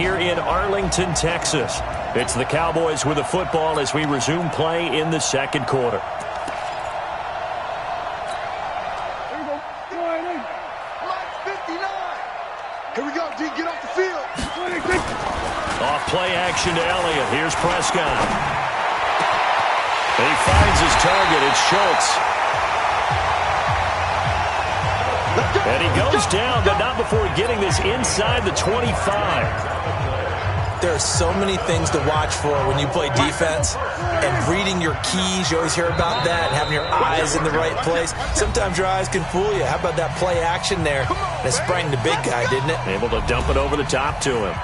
here in Arlington, Texas. It's the Cowboys with the football as we resume play in the second quarter. Here we go, D. Get off the field. Off play action to Elliott. Here's Prescott. He finds his target. It's Schultz. And he goes down, but not before getting this inside the 25. There are so many things to watch for when you play defense, and reading your keys. You always hear about that, and having your eyes in the right place. Sometimes your eyes can fool you. How about that play action there? And it sprang the big guy, didn't it? Able to dump it over the top to him.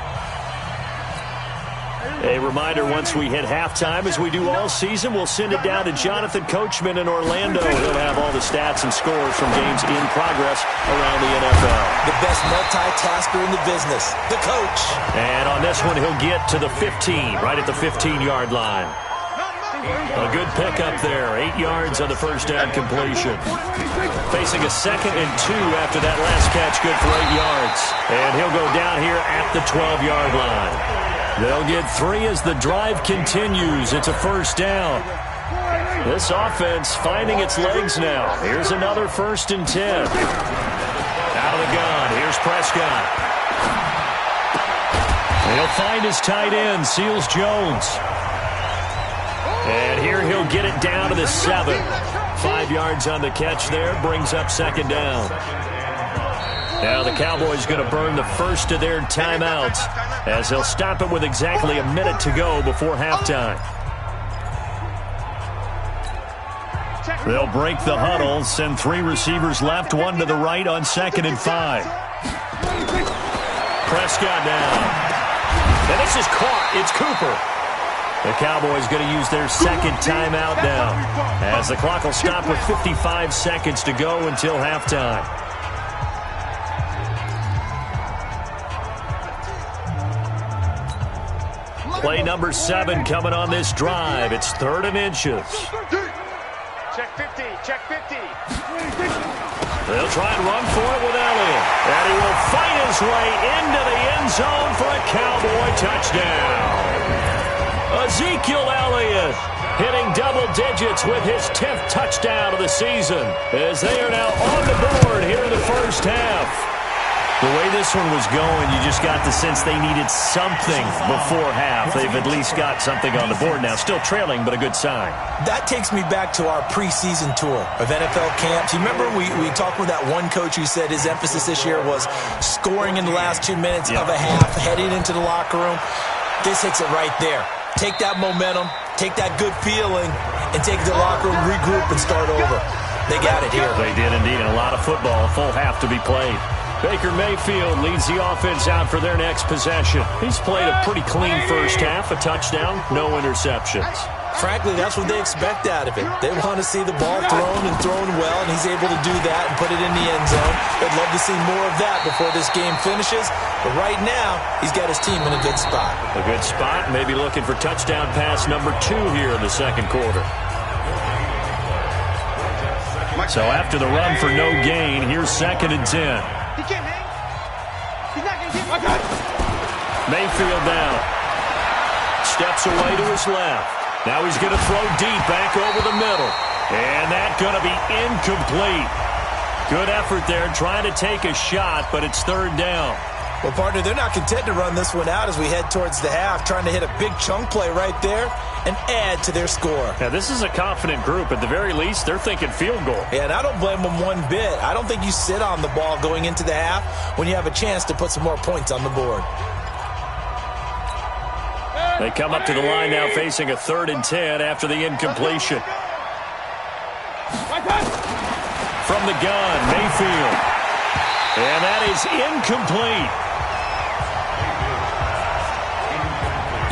A reminder, once we hit halftime, as we do all season, we'll send it down to Jonathan Coachman in Orlando. He'll have all the stats and scores from games in progress around the NFL. The best multitasker in the business, the coach. And on this one, he'll get to the 15, right at the 15-yard line. A good pickup there, 8 yards on the first down completion. Facing a 2nd and 2 after that last catch, good for 8 yards. And he'll go down here at the 12-yard line. They'll get 3 as the drive continues. It's a first down. This offense finding its legs now. Here's another 1st and 10. Out of the gun. Here's Prescott. He'll find his tight end, Seals Jones. And here he'll get it down to the 7. 5 yards on the catch there. Brings up 2nd down. Now the Cowboys going to burn the first of their timeouts as they'll stop it with exactly a minute to go before halftime. They'll break the huddle, send 3 receivers left, 1 to the right on 2nd and 5. Prescott down. And this is caught. It's Cooper. The Cowboys going to use their 2nd timeout now as the clock will stop with 55 seconds to go until halftime. Play number 7 coming on this drive. It's 3rd and inches. Check 50, check 50. They'll try and run for it with Elliott. And he will fight his way into the end zone for a Cowboy touchdown. Ezekiel Elliott hitting double digits with his 10th touchdown of the season as they are now on the board here in the first half. The way this one was going, you just got the sense they needed something before half. They've at least got something on the board now. Still trailing, but a good sign. That takes me back to our preseason tour of NFL camps. You remember we talked with that one coach who said his emphasis this year was scoring in the last 2 minutes of a half, heading into the locker room. This hits it right there. Take that momentum, take that good feeling, and take it to the locker room, regroup, and start over. They got it here. They did indeed, and a lot of football, a full half to be played. Baker Mayfield leads the offense out for their next possession. He's played a pretty clean first half, a touchdown, no interceptions. Frankly, that's what they expect out of it. They want to see the ball thrown and thrown well, and he's able to do that and put it in the end zone. They'd love to see more of that before this game finishes. But right now, he's got his team in a good spot. A good spot, maybe looking for touchdown pass number 2 here in the second quarter. So after the run for no gain, here's 2nd and 10. He can't hang. He's not going to get it. Mayfield down. Steps away to his left. Now he's going to throw deep back over the middle. And that's going to be incomplete. Good effort there trying to take a shot, but it's 3rd down. Well, partner, they're not content to run this one out as we head towards the half, trying to hit a big chunk play right there and add to their score. Now, this is a confident group. At the very least, they're thinking field goal. Yeah, and I don't blame them one bit. I don't think you sit on the ball going into the half when you have a chance to put some more points on the board. They come up to the line now facing a 3rd and 10 after the incompletion. From the gun, Mayfield. And that is incomplete.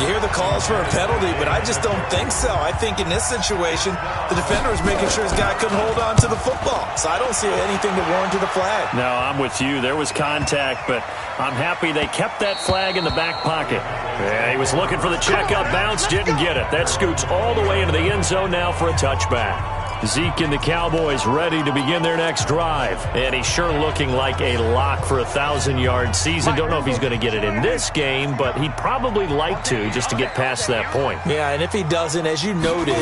You hear the calls for a penalty, but I just don't think so. I think in this situation, the defender was making sure his guy couldn't hold on to the football. So I don't see anything that warranted a flag. No, I'm with you. There was contact, but I'm happy they kept that flag in the back pocket. Yeah, he was looking for the checkup bounce, didn't get it. That scoots all the way into the end zone now for a touchback. Zeke and the Cowboys ready to begin their next drive. And he's sure looking like a lock for a 1,000-yard season. Don't know if he's going to get it in this game, but he'd probably like to just to get past that point. Yeah, and if he doesn't, as you noted,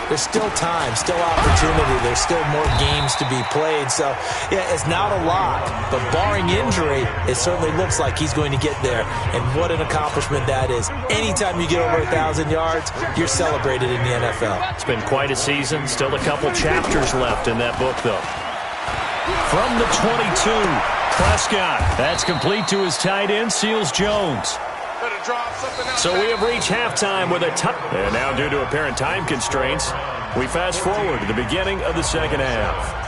there's still time, still opportunity. There's still more games to be played. So, yeah, it's not a lock, but barring injury, it certainly looks like he's going to get there. And what an accomplishment that is. Anytime you get over 1,000 yards, you're celebrated in the NFL. It's been quite a season. Still a couple chapters left in that book, though. From the 22, Prescott. That's complete to his tight end, Seals Jones. So we have reached halftime with a and now due to apparent time constraints, we fast forward to the beginning of the second half.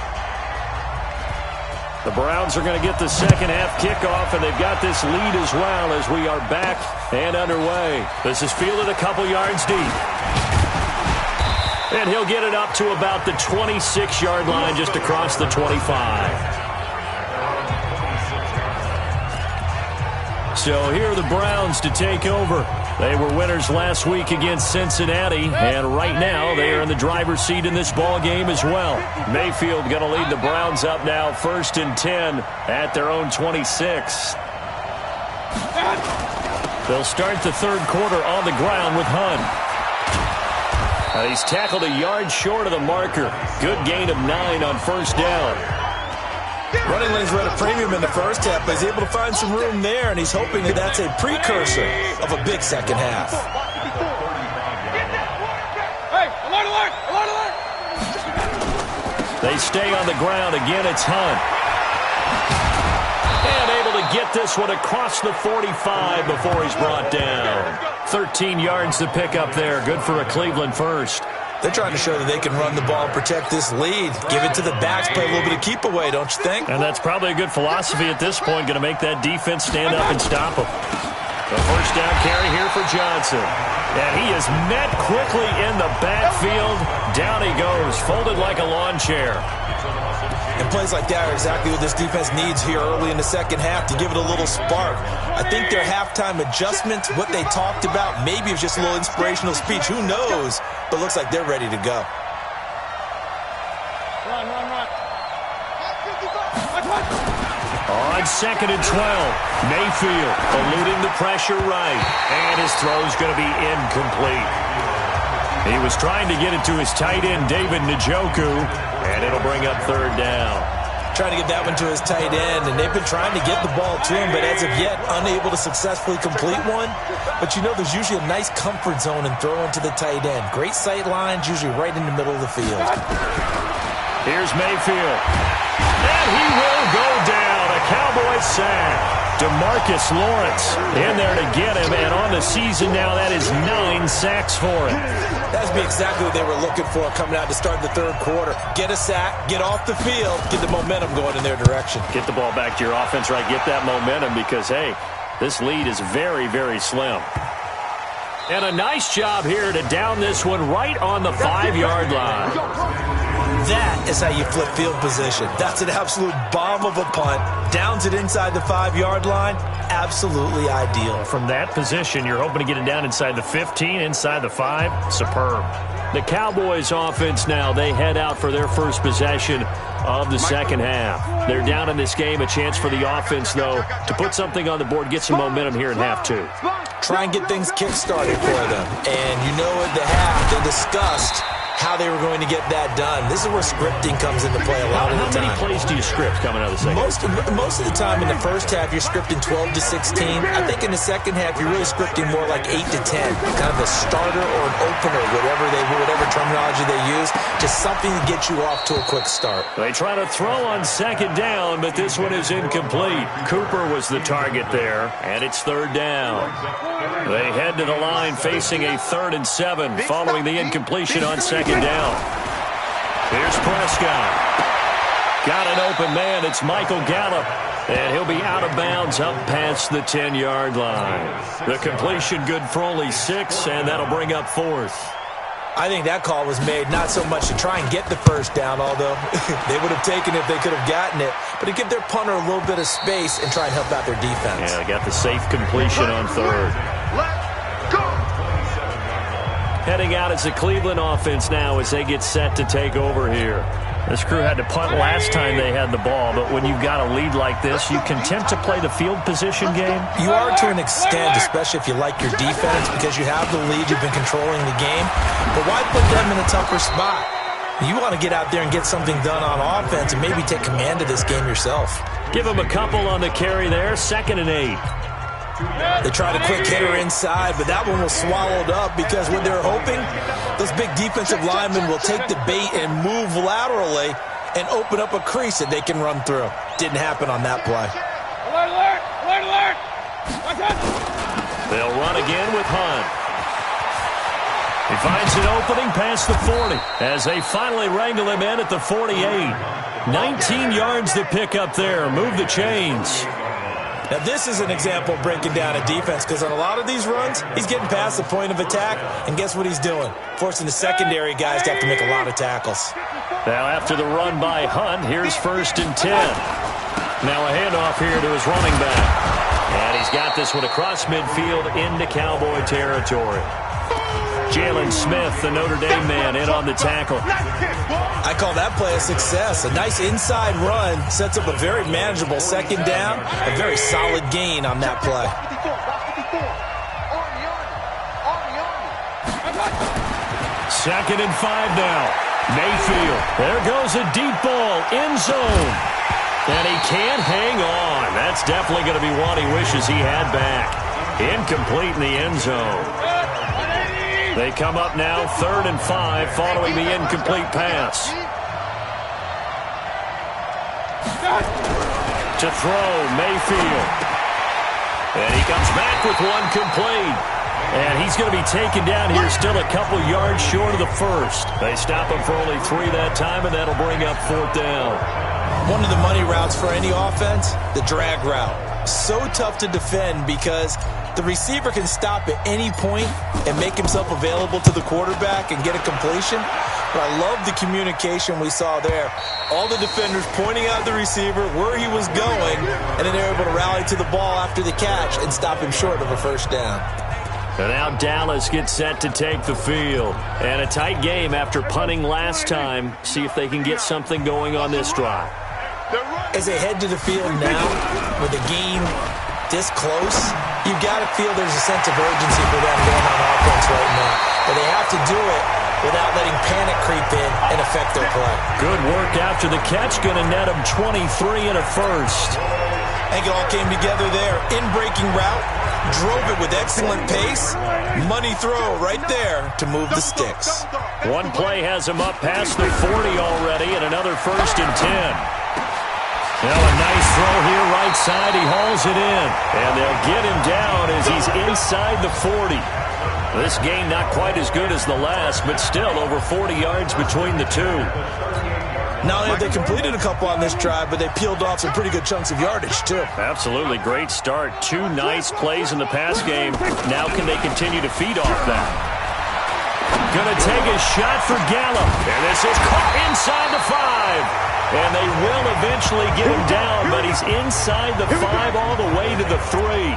The Browns are going to get the second half kickoff, and they've got this lead as well as we are back and underway. This is fielded a couple yards deep. And he'll get it up to about the 26-yard line, just across the 25. So here are the Browns to take over. They were winners last week against Cincinnati, and right now they are in the driver's seat in this ball game as well. Mayfield going to lead the Browns up now, 1st and 10 at their own 26. They'll start the third quarter on the ground with Hunt. He's tackled a yard short of the marker. Good gain of 9 on first down. Running lanes were at a premium in the first half, but he's able to find some room there, and he's hoping that that's a precursor of a big second half. Hey, alert, alert, alert, alert! They stay on the ground. Again, it's Hunt. And able to get this one across the 45 before he's brought down. 13 yards to pick up there. Good for a Cleveland first. They're trying to show that they can run the ball and protect this lead. Give it to the backs, play a little bit of keep away, don't you think? And that's probably a good philosophy at this point. Going to make that defense stand up and stop them. The first down carry here for Johnson. And he is met quickly in the backfield. Down he goes, folded like a lawn chair. And plays like that are exactly what this defense needs here early in the second half to give it a little spark. I think their halftime adjustment, what they talked about, maybe it was just a little inspirational speech. Who knows? But looks like they're ready to go. Run, run, run. On 2nd and 12, Mayfield eluding the pressure right. And his throw's going to be incomplete. He was trying to get it to his tight end, David Njoku, and it'll bring up third down. Trying to get that one to his tight end, and they've been trying to get the ball to him, but as of yet, unable to successfully complete one. But you know there's usually a nice comfort zone in throwing to the tight end. Great sight lines, usually right in the middle of the field. Here's Mayfield. And he will go down. A Cowboys sack. DeMarcus Lawrence in there to get him, and on the season now, that is 9 sacks for him. That's be exactly what they were looking for coming out to start the third quarter. Get a sack, get off the field, get the momentum going in their direction. Get the ball back to your offense, right? Get that momentum because, hey, this lead is very, very slim. And a nice job here to down this one right on the 5-yard line. That is how you flip field position. That's an absolute bomb of a punt. Downs it inside the 5-yard line. Absolutely ideal. From that position, you're hoping to get it down inside the 15, inside the 5. Superb. The Cowboys offense now, they head out for their first possession of the second half. They're down in this game. A chance for the offense, though, to put something on the board, get some momentum here in half 2. Try and get things kick-started for them. And you know at the half, they discussed how they were going to get that done. This is where scripting comes into play a lot of the time. How many plays do you script coming out of the second half? Most of the time in the first half, you're scripting 12 to 16. I think in the second half, you're really scripting more like 8 to 10. Kind of a starter or an opener, whatever terminology they use. Just something to get you off to a quick start. They try to throw on second down, but this one is incomplete. Cooper was the target there, and it's third down. They head to the line facing a 3rd and 7 following the incompletion on second down. Here's Prescott. Got an open man. It's Michael Gallup. And he'll be out of bounds up past the 10-yard line. The completion good for only 6, and that'll bring up 4th. I think that call was made not so much to try and get the first down, although they would have taken it if they could have gotten it, but to give their punter a little bit of space and try and help out their defense. Yeah, they got the safe completion on 3rd. Heading out as the Cleveland offense now as they get set to take over here. This crew had to punt last time they had the ball, but when you've got a lead like this, you can tempt to play the field position game. You are to an extent, especially if you like your defense, because you have the lead, you've been controlling the game. But why put them in a tougher spot? You want to get out there and get something done on offense and maybe take command of this game yourself. Give them a couple on the carry there, 2nd and 8. They tried a quick hitter inside, but that one was swallowed up because what they're hoping, those big defensive linemen will take the bait and move laterally and open up a crease that they can run through. Didn't happen on that play. Alert, alert, alert, alert. Watch out. They'll run again with Hunt. He finds an opening past the 40 as they finally wrangle him in at the 48. 19 yards to pick up there. Move the chains. Now, this is an example of breaking down a defense because on a lot of these runs, he's getting past the point of attack, and guess what he's doing? Forcing the secondary guys to have to make a lot of tackles. Now, after the run by Hunt, here's 1st and 10. Now a handoff here to his running back. And he's got this one across midfield into Cowboy territory. Jalen Smith, the Notre Dame man, in on the tackle. I call that play a success. A nice inside run sets up a very manageable 2nd down. A very solid gain on that play. 2nd and 5 now. Mayfield. There goes a deep ball. End zone. And he can't hang on. That's definitely going to be one he wishes he had back. Incomplete in the end zone. They come up now 3rd and 5 following the incomplete pass. To throw, Mayfield. And he comes back with one complete. And he's going to be taken down here still a couple yards short of the 1st. They stop him for only 3 that time, and that'll bring up 4th down. One of the money routes for any offense, the drag route. So tough to defend because the receiver can stop at any point and make himself available to the quarterback and get a completion. But I love the communication we saw there. All the defenders pointing out the receiver, where he was going, and then they're able to rally to the ball after the catch and stop him short of a 1st down. And now Dallas gets set to take the field. And a tight game after punting last time. See if they can get something going on this drive. As they head to the field now, with the game this close, you've got to feel there's a sense of urgency for them going on offense right now. But they have to do it without letting panic creep in and affect their play. Good work after the catch. Going to net them 23 and a 1st. I think it all came together there. In-breaking route, drove it with excellent pace. Money throw right there to move the sticks. One play has him up past the 40 already, and another 1st and 10. Now a nice throw here right side. He hauls it in. And they'll get him down as he's inside the 40. This game not quite as good as the last, but still over 40 yards between the two. Not only have they completed a couple on this drive, but they peeled off some pretty good chunks of yardage, too. Absolutely. Great start. 2 nice plays in the pass game. Now can they continue to feed off that? Gonna take a shot for Gallup. And this is caught inside the 5. And they will eventually get him down, but he's inside the 5 all the way to the 3.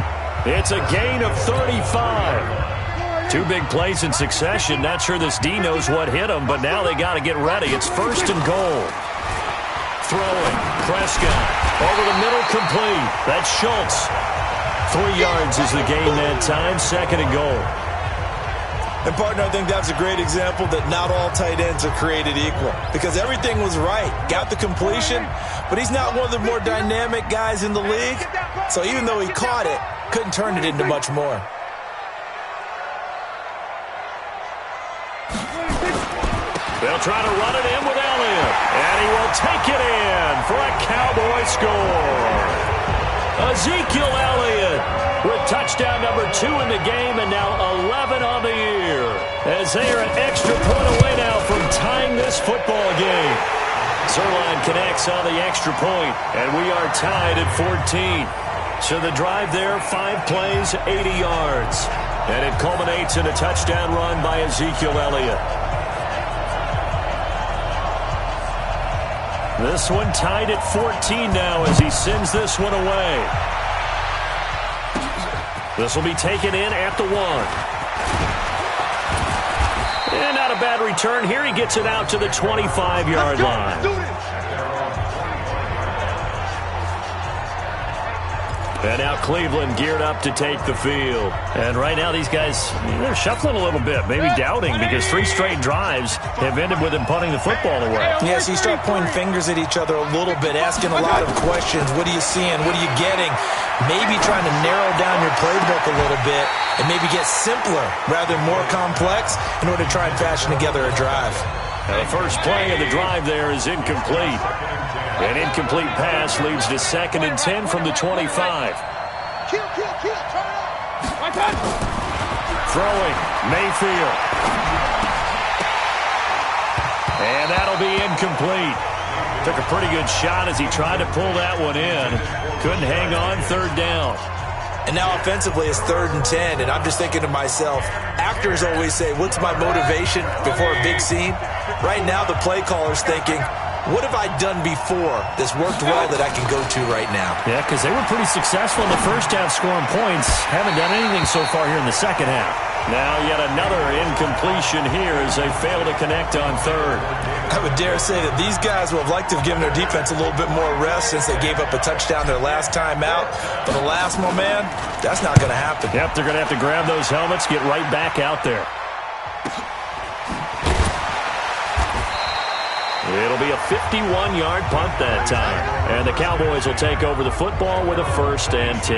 It's a gain of 35. 2 big plays in succession. Not sure this D knows what hit him, but now they got to get ready. It's 1st and goal. Throwing. Prescott. Over the middle, complete. That's Schultz. 3 yards is the gain that time. 2nd and goal. And, partner, I think that's a great example that not all tight ends are created equal because everything was right. Got the completion, but he's not one of the more dynamic guys in the league. So even though he caught it, couldn't turn it into much more. They'll try to run it in with Elliott, and he will take it in for a Cowboy score. Ezekiel Elliott with touchdown number 2 in the game and now 11 on the year. As they are an extra point away now from tying this football game. Zerline connects on the extra point, and we are tied at 14. So the drive there, 5 plays, 80 yards. And it culminates in a touchdown run by Ezekiel Elliott. This one tied at 14 now as he sends this one away. This will be taken in at the 1. And not a bad return here. He gets it out to the 25-yard line. And now Cleveland geared up to take the field. And right now these guys, they're shuffling a little bit, maybe doubting, because 3 straight drives have ended with them punting the football away. Yeah, so you start pointing fingers at each other a little bit, asking a lot of questions. What are you seeing? What are you getting? Maybe trying to narrow down your playbook a little bit and maybe get simpler rather than more complex in order to try and fashion together a drive. Now the first play of the drive there is incomplete. An incomplete pass leads to 2nd and 10 from the 25. Kill, turn it up. Throwing, Mayfield. And that'll be incomplete. Took a pretty good shot as he tried to pull that one in. Couldn't hang on, 3rd down. And now offensively it's 3rd and 10, and I'm just thinking to myself, actors always say, what's my motivation before a big scene? Right now the play caller's thinking, what have I done before that's worked well that I can go to right now? Yeah, because they were pretty successful in the first half scoring points. Haven't done anything so far here in the second half. Now yet another incompletion here as they fail to connect on 3rd. I would dare say that these guys would have liked to have given their defense a little bit more rest since they gave up a touchdown their last time out. But alas, my man, that's not going to happen. Yep, they're going to have to grab those helmets, get right back out there. It'll be a 51-yard punt that time. And the Cowboys will take over the football with a 1st and 10.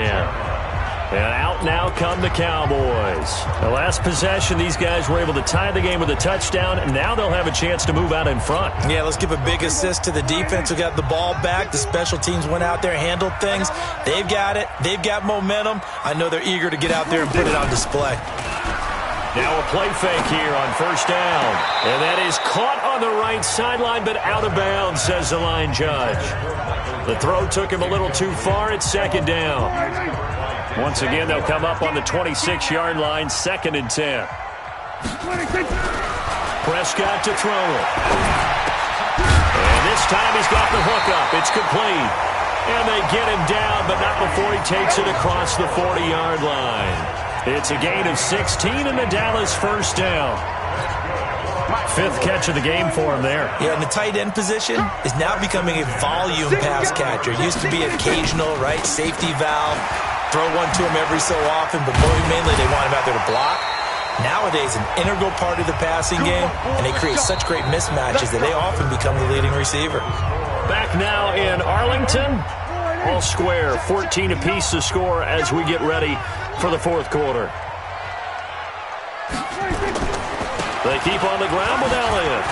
And out now come the Cowboys. The last possession, these guys were able to tie the game with a touchdown, and now they'll have a chance to move out in front. Yeah, let's give a big assist to the defense who got the ball back. The special teams went out there, handled things. They've got it. They've got momentum. I know they're eager to get out there and put it on display. Now a play fake here on 1st down. And that is caught on the right sideline, but out of bounds, says the line judge. The throw took him a little too far. It's 2nd down. Once again, they'll come up on the 26-yard line, 2nd and 10. Prescott to throw it. And this time he's got the hook up. It's complete. And they get him down, but not before he takes it across the 40-yard line. It's a gain of 16 in the Dallas 1st down. 5th catch of the game for him there. Yeah, and the tight end position is now becoming a volume pass catcher. It used to be occasional, right? Safety valve. Throw one to him every so often, but mainly they want him out there to block. Nowadays, an integral part of the passing game, and they create such great mismatches that they often become the leading receiver. Back now in Arlington. All square, 14 apiece to score as we get ready for the 4th quarter. They keep on the ground with Elliott.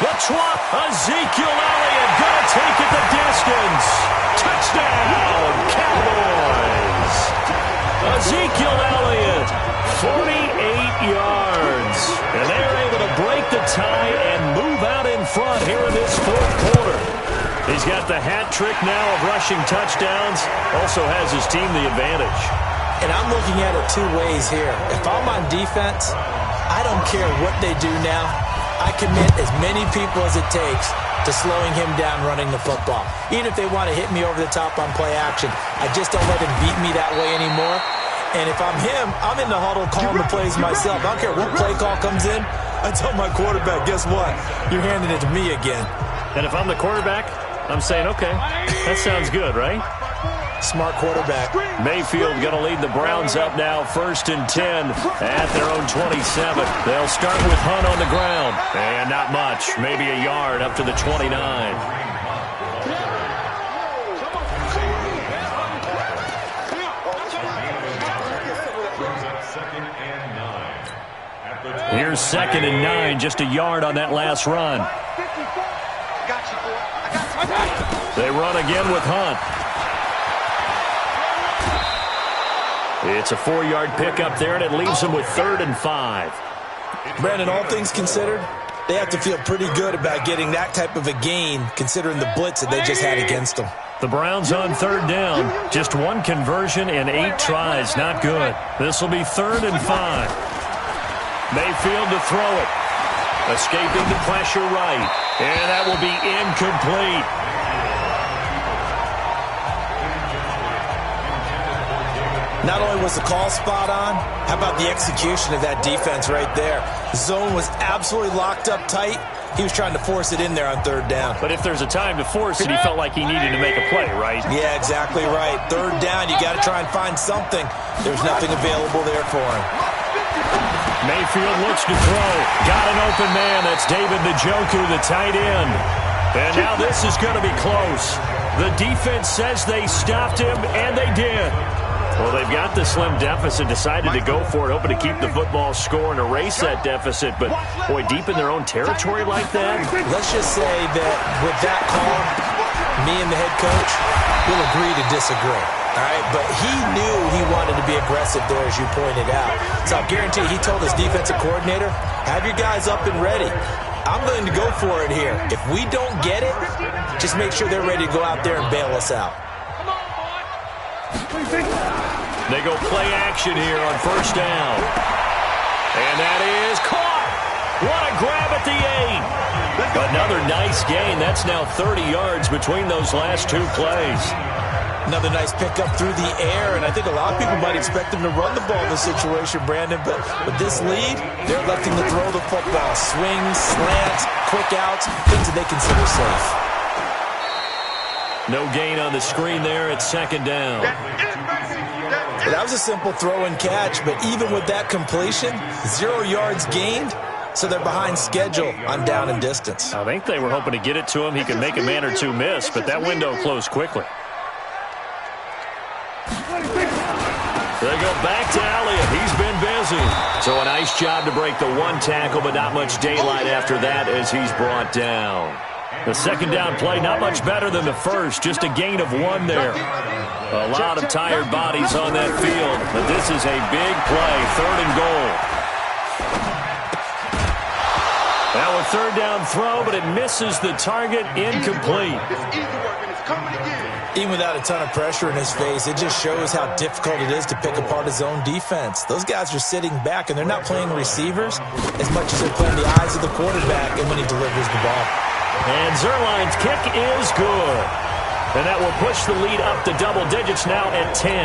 The twat, Ezekiel Elliott gonna take it the distance. Touchdown, Cowboys. Ezekiel Elliott, 48 yards. And they're able to break the tie and move out in front here in this 4th quarter. He's got the hat trick now of rushing touchdowns. Also has his team the advantage. And I'm looking at it 2 ways here. If I'm on defense, I don't care what they do now. I commit as many people as it takes to slowing him down running the football. Even if they want to hit me over the top on play action, I just don't let him beat me that way anymore. And if I'm him, I'm in the huddle calling the plays myself. I don't care what play call comes in. I tell my quarterback, guess what? You're handing it to me again. And if I'm the quarterback, I'm saying, okay, that sounds good, right? Smart quarterback. Mayfield going to lead the Browns up now, 1st and 10 at their own 27. They'll start with Hunt on the ground. And not much, maybe a yard up to the 29. Here's 2nd and 9, just a yard on that last run. They run again with Hunt. It's a 4-yard pickup there, and it leaves them with 3rd and 5. Brandon, all things considered, they have to feel pretty good about getting that type of a gain, considering the blitz that they just had against them. The Browns on 3rd down. Just 1 conversion and 8 tries. Not good. This will be 3rd and 5. Mayfield to throw it. Escaping the pressure right. And that will be incomplete. Not only was the call spot on, how about the execution of that defense right there? The zone was absolutely locked up tight. He was trying to force it in there on third down. But if there's a time to force it, he felt like he needed to make a play, right? Yeah, exactly right. Third down, you got to try and find something. There's nothing available there for him. Mayfield looks to throw. Got an open man. That's David Njoku, the tight end. And now this is going to be close. The defense says they stopped him, and they did. Well, they've got the slim deficit, decided to go for it, hoping to keep the football score and erase that deficit. But, boy, deep in their own territory like that. Let's just say that with that call, me and the head coach will agree to disagree. All right, but he knew he wanted to be aggressive there, as you pointed out. So I'll guarantee he told his defensive coordinator, have your guys up and ready. I'm willing to go for it here. If we don't get it, just make sure they're ready to go out there and bail us out. They go play action here on first down. And that is caught. What a grab at the 8. Another nice gain. That's now 30 yards between those last two plays. Another nice pickup through the air, and I think a lot of people might expect him to run the ball in this situation, Brandon, but with this lead, they're electing to throw the football. Swings, slants, quick outs, things that they consider safe. No gain on the screen there at second down. Well, that was a simple throw and catch, but even with that completion, 0 yards gained, so they're behind schedule on down and distance. I think they were hoping to get it to him. He could make a man or two miss, but that window closed quickly. They go back to Elliott. He's been busy. So a nice job to break the one tackle, but not much daylight after that as he's brought down. The second down play, not much better than the first, just a gain of 1 there. A lot of tired bodies on that field, but this is a big play, 3rd and goal. Now a third down throw, but it misses the target, incomplete. Even without a ton of pressure in his face, it just shows how difficult it is to pick apart his own defense. Those guys are sitting back, and they're not playing receivers as much as they're playing the eyes of the quarterback and when he delivers the ball. And Zerline's kick is good. And that will push the lead up to double digits now at 10.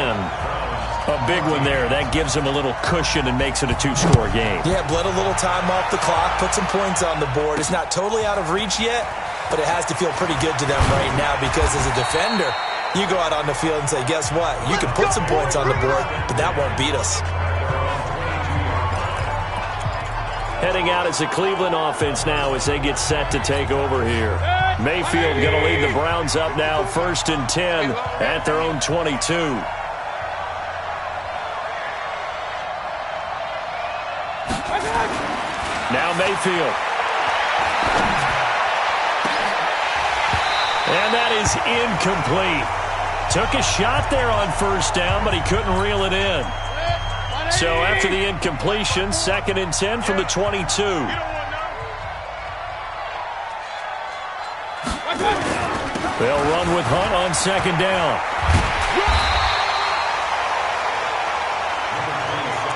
A big one there. That gives him a little cushion and makes it a 2-score game. Yeah, bled a little time off the clock, put some points on the board. It's not totally out of reach yet, but it has to feel pretty good to them right now because as a defender, you go out on the field and say, guess what? You can put some points on the board, but that won't beat us. Heading out as a Cleveland offense now as they get set to take over here. Mayfield going to lead the Browns up now, 1st and 10 at their own 22. Now Mayfield. And that is incomplete. Took a shot there on first down, but he couldn't reel it in. So after the incompletion, 2nd and 10 from the 22. They'll run with Hunt on 2nd down.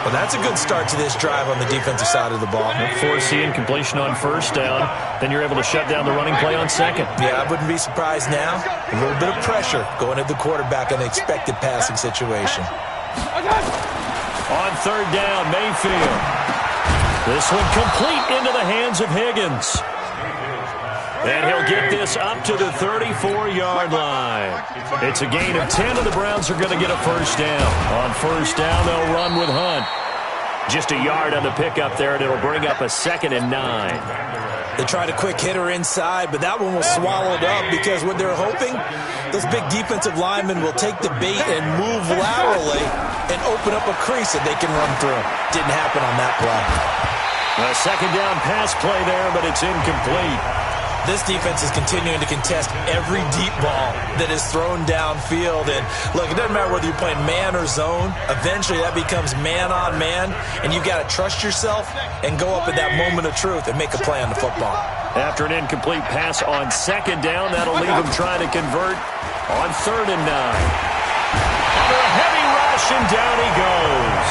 Well, that's a good start to this drive on the defensive side of the ball. Force the incompletion on first down. Then you're able to shut down the running play on 2nd. Yeah, I wouldn't be surprised now. A little bit of pressure going at the quarterback in an expected passing situation. On 3rd down, Mayfield. This one complete into the hands of Higgins. And he'll get this up to the 34-yard line. It's a gain of 10, and the Browns are going to get a first down. On first down, they'll run with Hunt. Just a yard on the pickup there, and it'll bring up a 2nd and 9. They tried a quick hitter inside, but that one was swallowed up because what they're hoping, those big defensive linemen will take the bait and move laterally and open up a crease that they can run through. Didn't happen on that play. A 2nd down pass play there, but it's incomplete. This defense is continuing to contest every deep ball that is thrown downfield. And, look, it doesn't matter whether you're playing man or zone. Eventually, that becomes man-on-man, and you've got to trust yourself and go up at that moment of truth and make a play on the football. After an incomplete pass on 2nd down, that'll leave him trying to convert on 3rd and 9. Under a heavy rush, and down he goes.